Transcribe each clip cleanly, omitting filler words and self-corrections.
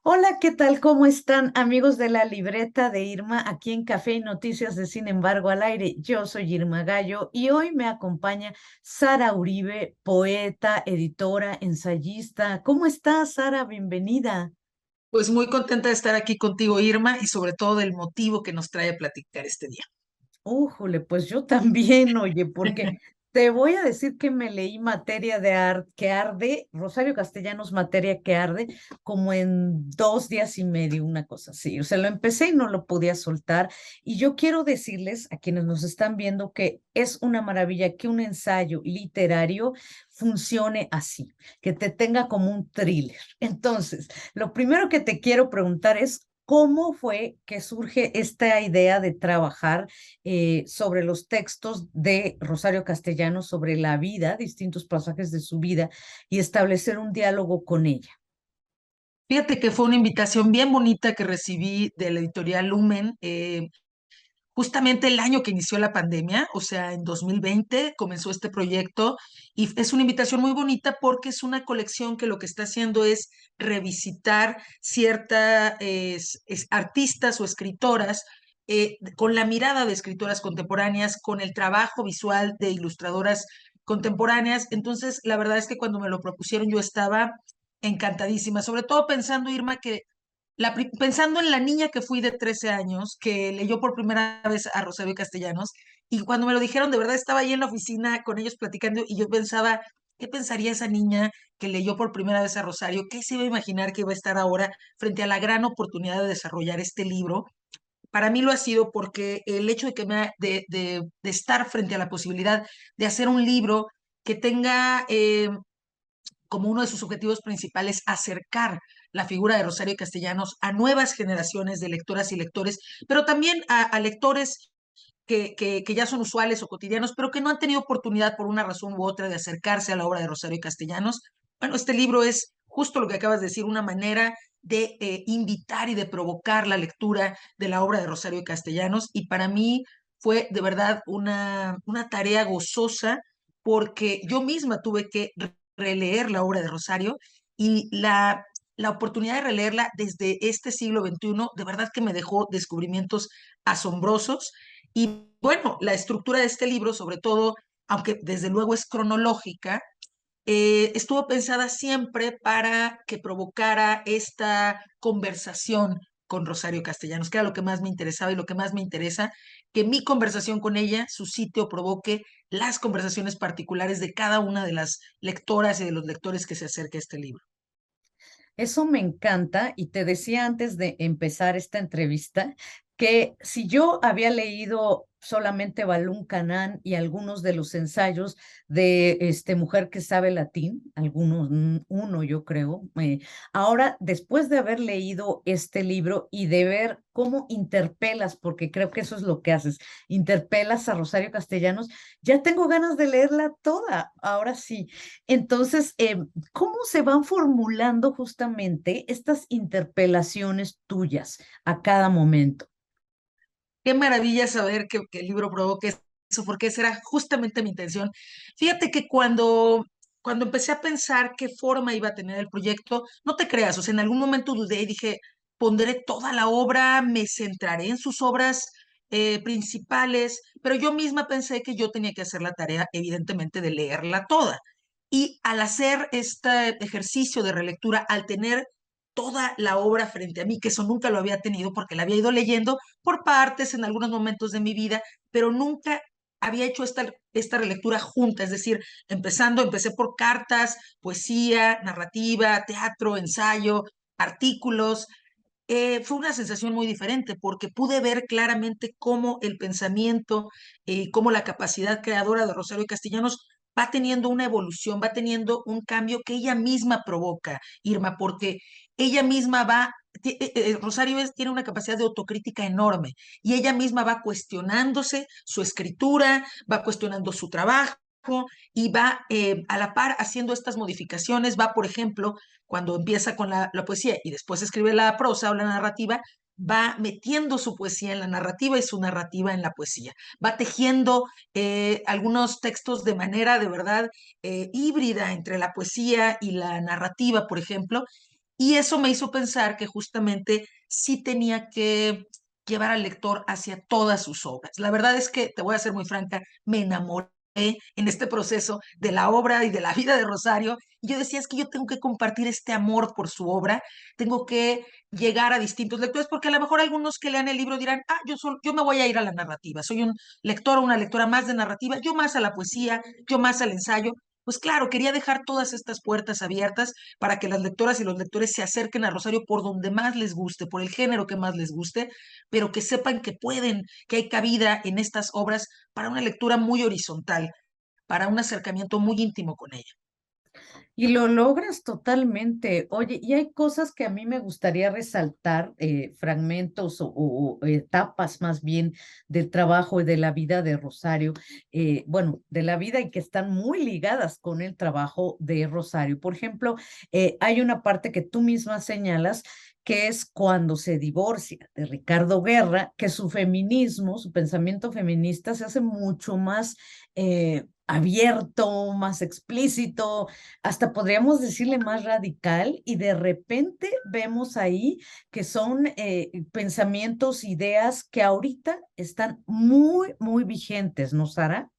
Hola, ¿qué tal? ¿Cómo están amigos de la libreta de Irma aquí en Café y Noticias de Sin embargo al aire? Yo soy Irma Gallo y hoy me acompaña Sara Uribe, poeta, editora, ensayista. ¿Cómo estás, Sara? Bienvenida. Pues muy contenta de estar aquí contigo, Irma, y sobre todo del motivo que nos trae a platicar este día. Újule, pues yo también, oye, porque te voy a decir que me leí Materia de que arde, Rosario Castellanos Materia que arde, como en 2 días y medio, una cosa así. O sea, lo empecé y no lo podía soltar. Y yo quiero decirles a quienes nos están viendo que es una maravilla que un ensayo literario funcione así, que te tenga como un thriller. Entonces, lo primero que te quiero preguntar es, ¿cómo fue que surge esta idea de trabajar sobre los textos de Rosario Castellanos, sobre la vida, distintos pasajes de su vida, y establecer un diálogo con ella? Fíjate que fue una invitación bien bonita que recibí de la editorial Lumen, justamente el año que inició la pandemia, o sea, en 2020 comenzó este proyecto y es una invitación muy bonita porque es una colección que lo que está haciendo es revisitar ciertas artistas o escritoras con la mirada de escritoras contemporáneas, con el trabajo visual de ilustradoras contemporáneas. Entonces, la verdad es que cuando me lo propusieron yo estaba encantadísima, sobre todo pensando, Irma, que pensando en la niña que fui de 13 años, que leyó por primera vez a Rosario Castellanos, y cuando me lo dijeron, de verdad estaba ahí en la oficina con ellos platicando y yo pensaba, ¿qué pensaría esa niña que leyó por primera vez a Rosario? ¿Qué se iba a imaginar que iba a estar ahora frente a la gran oportunidad de desarrollar este libro? Para mí lo ha sido porque el hecho de, que de estar frente a la posibilidad de hacer un libro que tenga como uno de sus objetivos principales acercar la figura de Rosario Castellanos a nuevas generaciones de lectoras y lectores, pero también a lectores que ya son usuales o cotidianos, pero que no han tenido oportunidad por una razón u otra de acercarse a la obra de Rosario Castellanos. Bueno, este libro es justo lo que acabas de decir, una manera de invitar y de provocar la lectura de la obra de Rosario Castellanos, y para mí fue de verdad una tarea gozosa porque yo misma tuve que releer la obra de Rosario y la oportunidad de releerla desde este siglo XXI, de verdad que me dejó descubrimientos asombrosos. Y bueno, la estructura de este libro, sobre todo, aunque desde luego es cronológica, estuvo pensada siempre para que provocara esta conversación con Rosario Castellanos, que era lo que más me interesaba y lo que más me interesa, que mi conversación con ella suscite o provoque las conversaciones particulares de cada una de las lectoras y de los lectores que se acerca a este libro. Eso me encanta y te decía antes de empezar esta entrevista que si yo había leído solamente Balún Canán y algunos de los ensayos de Mujer que sabe latín, algunos, uno yo creo, ahora después de haber leído este libro y de ver cómo interpelas, porque creo que eso es lo que haces, interpelas a Rosario Castellanos, ya tengo ganas de leerla toda, ahora sí. Entonces, ¿cómo se van formulando justamente estas interpelaciones tuyas a cada momento? Qué maravilla saber que el libro provoque eso, porque esa era justamente mi intención. Fíjate que cuando empecé a pensar qué forma iba a tener el proyecto, no te creas, o sea, en algún momento dudé y dije, pondré toda la obra, me centraré en sus obras principales, pero yo misma pensé que yo tenía que hacer la tarea, evidentemente, de leerla toda. Y al hacer este ejercicio de relectura, al tener toda la obra frente a mí, que eso nunca lo había tenido porque la había ido leyendo por partes en algunos momentos de mi vida, pero nunca había hecho esta relectura junta, es decir, empecé por cartas, poesía, narrativa, teatro, ensayo, artículos. Fue una sensación muy diferente porque pude ver claramente cómo el pensamiento y cómo la capacidad creadora de Rosario Castellanos va teniendo una evolución, va teniendo un cambio que ella misma provoca, Irma, porque ella misma Rosario tiene una capacidad de autocrítica enorme y ella misma va cuestionándose su escritura, va cuestionando su trabajo y va a la par haciendo estas modificaciones. Va, por ejemplo, cuando empieza con la poesía y después escribe la prosa o la narrativa, va metiendo su poesía en la narrativa y su narrativa en la poesía. Va tejiendo algunos textos de manera de verdad híbrida entre la poesía y la narrativa, por ejemplo, Y eso me hizo pensar que justamente sí tenía que llevar al lector hacia todas sus obras. La verdad es que, te voy a ser muy franca, me enamoré en este proceso de la obra y de la vida de Rosario. Y yo decía, es que yo tengo que compartir este amor por su obra, tengo que llegar a distintos lectores, porque a lo mejor algunos que lean el libro dirán, yo me voy a ir a la narrativa, soy un lector o una lectora más de narrativa, yo más a la poesía, yo más al ensayo. Pues claro, quería dejar todas estas puertas abiertas para que las lectoras y los lectores se acerquen a Rosario por donde más les guste, por el género que más les guste, pero que sepan que pueden, que hay cabida en estas obras para una lectura muy horizontal, para un acercamiento muy íntimo con ella. Y lo logras totalmente. Oye, y hay cosas que a mí me gustaría resaltar, fragmentos o etapas más bien del trabajo y de la vida de Rosario, bueno, de la vida y que están muy ligadas con el trabajo de Rosario. Por ejemplo, hay una parte que tú misma señalas que es cuando se divorcia de Ricardo Guerra, que su feminismo, su pensamiento feminista se hace mucho más abierto, más explícito, hasta podríamos decirle más radical, y de repente vemos ahí que son pensamientos, ideas que ahorita están muy, muy vigentes, ¿no, Sara?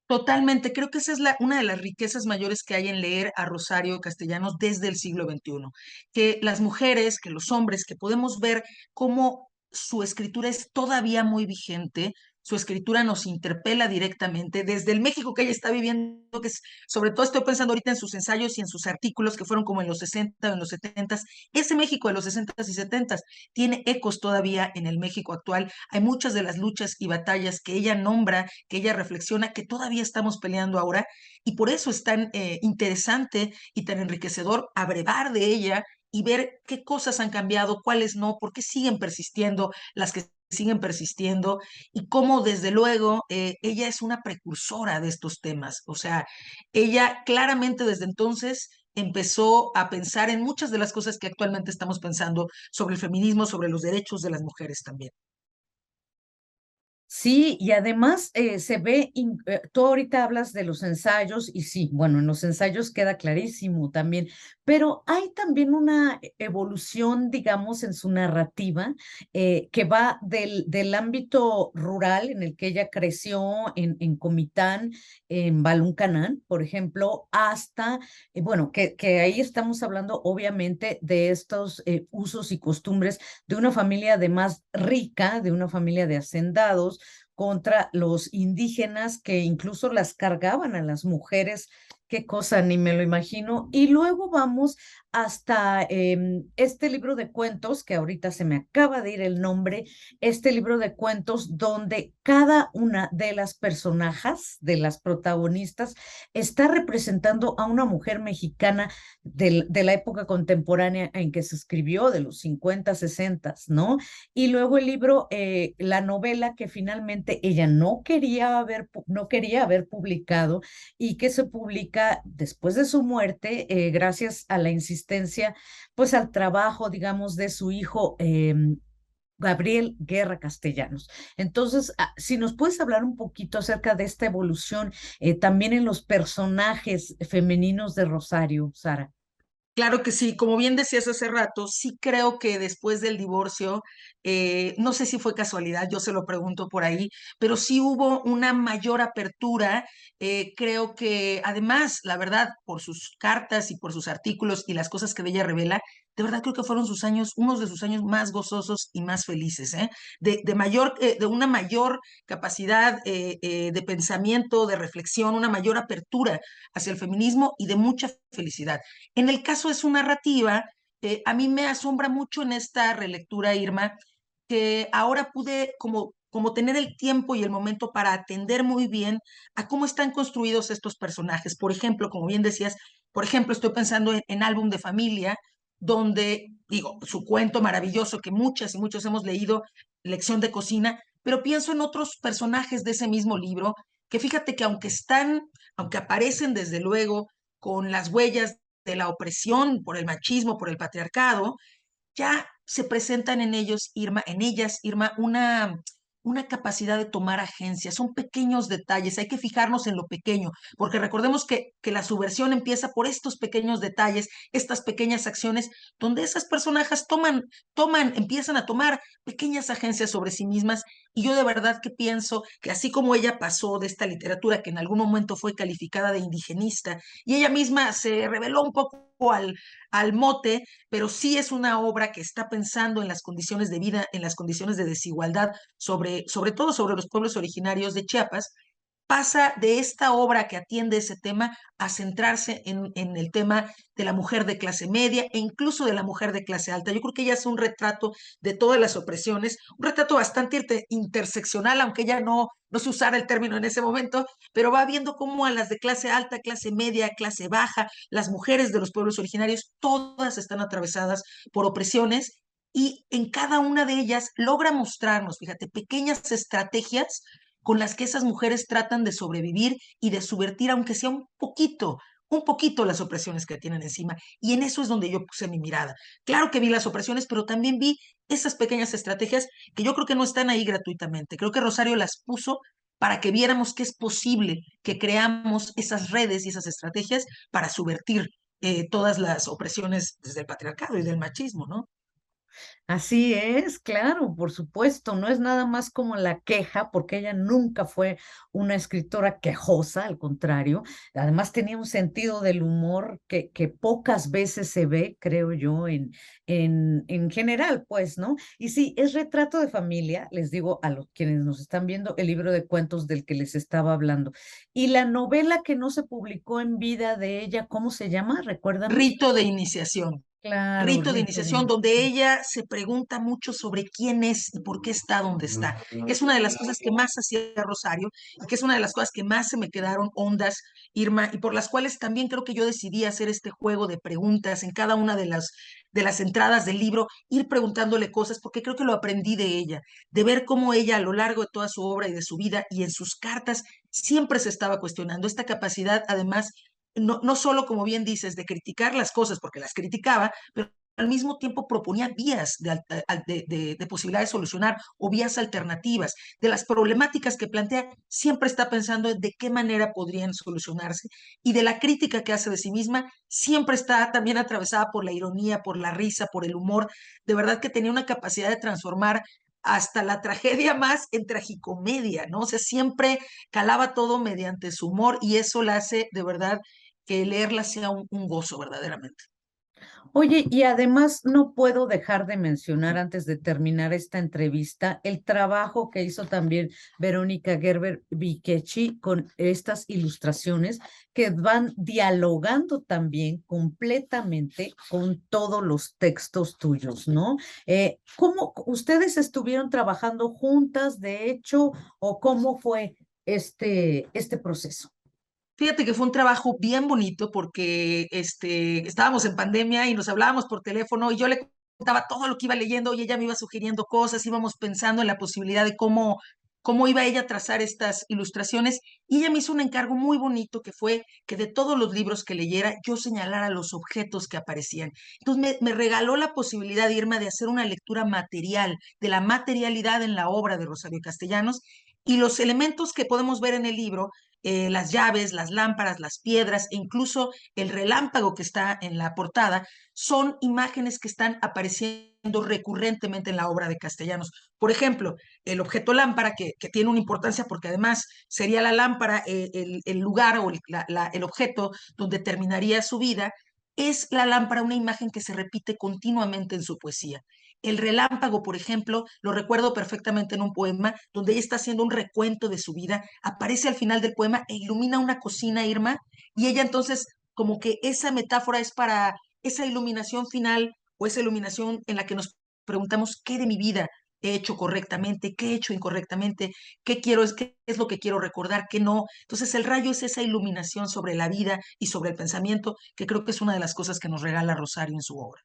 Totalmente, creo que esa es una de las riquezas mayores que hay en leer a Rosario Castellanos desde el siglo XXI, que las mujeres, que los hombres, que podemos ver cómo su escritura es todavía muy vigente, su escritura nos interpela directamente desde el México que ella está viviendo, sobre todo estoy pensando ahorita en sus ensayos y en sus artículos que fueron como en los 60 o en los 70, ese México de los 60 y 70 tiene ecos todavía en el México actual, hay muchas de las luchas y batallas que ella nombra, que ella reflexiona, que todavía estamos peleando ahora, y por eso es tan interesante y tan enriquecedor abrevar de ella y ver qué cosas han cambiado, cuáles no, por qué siguen persistiendo las que siguen persistiendo y cómo desde luego ella es una precursora de estos temas. O sea, ella claramente desde entonces empezó a pensar en muchas de las cosas que actualmente estamos pensando sobre el feminismo, sobre los derechos de las mujeres también. Sí, y además se ve, tú ahorita hablas de los ensayos y sí, bueno, en los ensayos queda clarísimo también, pero hay también una evolución, digamos, en su narrativa que va del ámbito rural en el que ella creció en Comitán, en Baluncanán, por ejemplo, hasta, bueno, que ahí estamos hablando obviamente de estos usos y costumbres de una familia además rica, de una familia de hacendados contra los indígenas que incluso las cargaban a las mujeres, qué cosa, ni me lo imagino. Y luego vamos hasta este libro de cuentos, que ahorita se me acaba de ir el nombre, este libro de cuentos donde cada una de las personajes, de las protagonistas, está representando a una mujer mexicana de la época contemporánea en que se escribió, de los 50, 60, ¿no? Y luego el libro, la novela que finalmente ella no quería haber publicado y que se publica después de su muerte, gracias a la insistencia, pues al trabajo, digamos, de su hijo. Gabriel Guerra Castellanos. Entonces, si nos puedes hablar un poquito acerca de esta evolución, también en los personajes femeninos de Rosario, Sara. Claro que sí, como bien decías hace rato, sí creo que después del divorcio, no sé si fue casualidad, yo se lo pregunto por ahí, pero sí hubo una mayor apertura. Creo que además, la verdad, por sus cartas y por sus artículos y las cosas que de ella revela, de verdad creo que fueron sus años, unos de sus años más gozosos y más felices, ¿eh? De una mayor capacidad de pensamiento, de reflexión, una mayor apertura hacia el feminismo y de mucha felicidad. En el caso de su narrativa, a mí me asombra mucho en esta relectura, Irma, que ahora pude como tener el tiempo y el momento para atender muy bien a cómo están construidos estos personajes. Por ejemplo, como bien decías, por ejemplo, estoy pensando en Álbum de Familia, donde, digo, su cuento maravilloso que muchas y muchos hemos leído, Lección de Cocina, pero pienso en otros personajes de ese mismo libro, que fíjate que aunque aparecen desde luego con las huellas de la opresión por el machismo, por el patriarcado, ya se presentan en ellos, Irma, en ellas, Irma, una capacidad de tomar agencia. Son pequeños detalles, hay que fijarnos en lo pequeño, porque recordemos que la subversión empieza por estos pequeños detalles, estas pequeñas acciones, donde esas personajes empiezan a tomar pequeñas agencias sobre sí mismas. Y yo de verdad que pienso que así como ella pasó de esta literatura que en algún momento fue calificada de indigenista, y ella misma se reveló un poco al mote, pero sí es una obra que está pensando en las condiciones de vida, en las condiciones de desigualdad, sobre todo sobre los pueblos originarios de Chiapas, pasa de esta obra que atiende ese tema a centrarse en el tema de la mujer de clase media e incluso de la mujer de clase alta. Yo creo que ella es un retrato de todas las opresiones, un retrato bastante interseccional, aunque ella no se usara el término en ese momento, pero va viendo cómo a las de clase alta, clase media, clase baja, las mujeres de los pueblos originarios, todas están atravesadas por opresiones y en cada una de ellas logra mostrarnos, fíjate, pequeñas estrategias con las que esas mujeres tratan de sobrevivir y de subvertir, aunque sea un poquito las opresiones que tienen encima. Y en eso es donde yo puse mi mirada. Claro que vi las opresiones, pero también vi esas pequeñas estrategias que yo creo que no están ahí gratuitamente. Creo que Rosario las puso para que viéramos que es posible que creamos esas redes y esas estrategias para subvertir todas las opresiones desde el patriarcado y del machismo, ¿no? Así es, claro, por supuesto, no es nada más como la queja, porque ella nunca fue una escritora quejosa, al contrario, además tenía un sentido del humor que pocas veces se ve, creo yo, en general, pues, ¿no? Y sí, es retrato de familia, les digo a los quienes nos están viendo el libro de cuentos del que les estaba hablando. Y la novela que no se publicó en vida de ella, ¿cómo se llama? Recuérdanos. Rito de iniciación. Claro, Rito de Rito de iniciación, donde Iniciación. ella se pregunta mucho sobre quién es y por qué está donde está, que es una de las cosas que más hacía Rosario y que es una de las cosas que más se me quedaron hondas, Irma, y por las cuales también creo que yo decidí hacer este juego de preguntas en cada una de las entradas del libro, ir preguntándole cosas, porque creo que lo aprendí de ella, de ver cómo ella a lo largo de toda su obra y de su vida y en sus cartas siempre se estaba cuestionando esta capacidad, además no solo, como bien dices, de criticar las cosas, porque las criticaba, pero al mismo tiempo proponía vías de posibilidad de solucionar o vías alternativas. De las problemáticas que plantea, siempre está pensando en de qué manera podrían solucionarse. Y de la crítica que hace de sí misma, siempre está también atravesada por la ironía, por la risa, por el humor. De verdad que tenía una capacidad de transformar hasta la tragedia más en tragicomedia, ¿no? O sea, siempre calaba todo mediante su humor y eso la hace de verdad que leerla sea un gozo verdaderamente. Oye, y además no puedo dejar de mencionar antes de terminar esta entrevista el trabajo que hizo también Verónica Gerber Viquechi con estas ilustraciones que van dialogando también completamente con todos los textos tuyos, ¿no? ¿Cómo ustedes estuvieron trabajando juntas, de hecho, o cómo fue este proceso? Fíjate que fue un trabajo bien bonito porque estábamos en pandemia y nos hablábamos por teléfono y yo le contaba todo lo que iba leyendo y ella me iba sugiriendo cosas, íbamos pensando en la posibilidad de cómo iba ella a trazar estas ilustraciones y ella me hizo un encargo muy bonito que fue que de todos los libros que leyera yo señalara los objetos que aparecían. Entonces me regaló la posibilidad, Irma, de hacer una lectura material, de la materialidad en la obra de Rosario Castellanos y los elementos que podemos ver en el libro las llaves, las lámparas, las piedras e incluso el relámpago que está en la portada, son imágenes que están apareciendo recurrentemente en la obra de Castellanos. Por ejemplo, el objeto lámpara, que tiene una importancia porque además sería la lámpara el lugar o el objeto donde terminaría su vida, es la lámpara una imagen que se repite continuamente en su poesía. El relámpago, por ejemplo, lo recuerdo perfectamente en un poema donde ella está haciendo un recuento de su vida, aparece al final del poema e ilumina una cocina, Irma, y ella entonces como que esa metáfora es para esa iluminación final o esa iluminación en la que nos preguntamos qué de mi vida he hecho correctamente, qué he hecho incorrectamente, qué es lo que quiero recordar, qué no. Entonces el rayo es esa iluminación sobre la vida y sobre el pensamiento que creo que es una de las cosas que nos regala Rosario en su obra.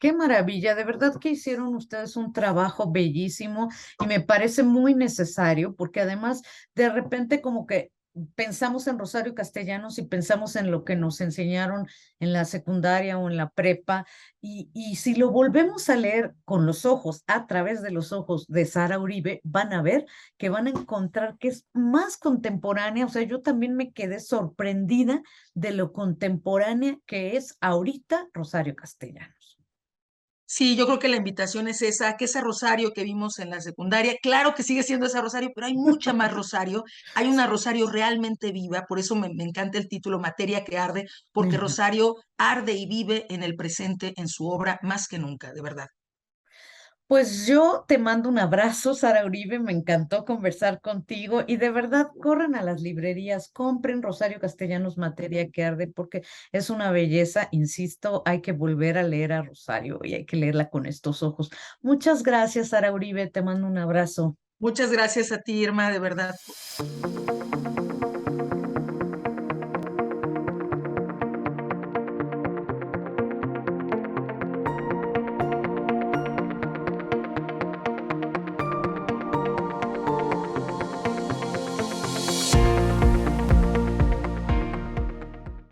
Qué maravilla, de verdad que hicieron ustedes un trabajo bellísimo y me parece muy necesario porque además de repente como que pensamos en Rosario Castellanos y pensamos en lo que nos enseñaron en la secundaria o en la prepa, y si lo volvemos a leer con los ojos, a través de los ojos de Sara Uribe, van a ver que van a encontrar que es más contemporánea. O sea, yo también me quedé sorprendida de lo contemporánea que es ahorita Rosario Castellanos. Sí, yo creo que la invitación es esa, que ese Rosario que vimos en la secundaria, claro que sigue siendo esa Rosario, pero hay mucha más Rosario, hay una Rosario realmente viva, por eso me encanta el título Materia que arde, porque Ujú. Rosario arde y vive en el presente, en su obra, más que nunca, de verdad. Pues yo te mando un abrazo, Sara Uribe, me encantó conversar contigo y de verdad corran a las librerías, compren Rosario Castellanos Materia que Arde porque es una belleza, insisto, hay que volver a leer a Rosario y hay que leerla con estos ojos. Muchas gracias, Sara Uribe, te mando un abrazo. Muchas gracias a ti, Irma, de verdad.